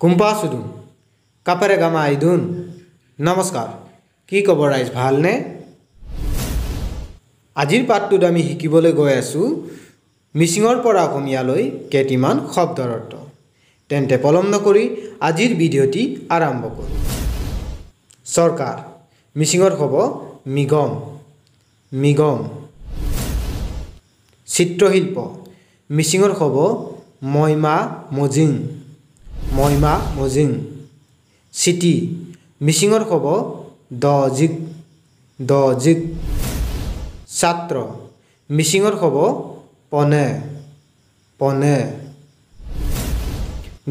কুম্পা সুদুন কাপাৰে gamma আইদুন নমস্কাৰ কি খবৰ ৰাইজ ভালনে আজিৰ পাঠটোত আমি শিকিবলৈ গৈ আছো মিচিঙৰ পৰা অসমীয়ালৈ কেইটিমান শব্দৰ অৰ্থ তেন্তে পলম নকৰি আজিৰ ভিডিঅ'টি আৰম্ভ কৰো চৰকাৰ মিচিঙৰ হ'ব মিগম মিগম চিত্ৰশিল্প মিচিঙৰ হ'ব মইমা মজিং মইমা মজিং চিটি মিচিঙৰ হ'ব দজিক দজিক ছাত্ৰ মিচিঙৰ হ'ব পনে পনে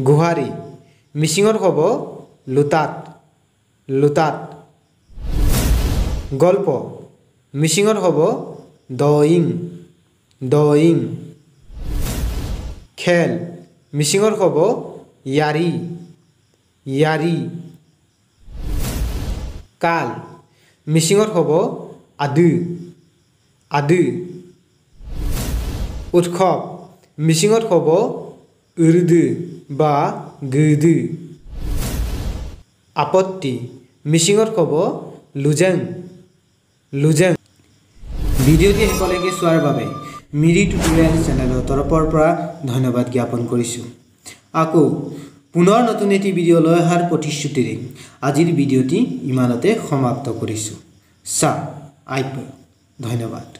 গুহাৰী মিচিঙৰ হ'ব লুটাত লুটাত গল্প মিচিঙৰ হ'ব দইং দইং খেল মিচিঙৰ হ'ব ইয়াৰি ইয়াৰি কাল মিচিঙৰ হ'ব আদু আদু উৎসৱ মিচিঙৰ হ'ব উৰুদু বা গুদু আপত্তি মিচিঙৰ হ'ব লুজেং লুজেং ভিডিঅ'টি শেষলৈকে চোৱাৰ বাবে মিৰি টিউটৰিয়েল চেনেলৰ তৰফৰ পৰা ধন্যবাদ জ্ঞাপন কৰিছোঁ আকৌ পুনৰ নতুন এটি ভিডিঅ' লৈ অহাৰ প্ৰতিশ্ৰুতিৰে আজিৰ ভিডিঅ'টি ইমানতে সমাপ্ত কৰিছোঁ ধন্যবাদ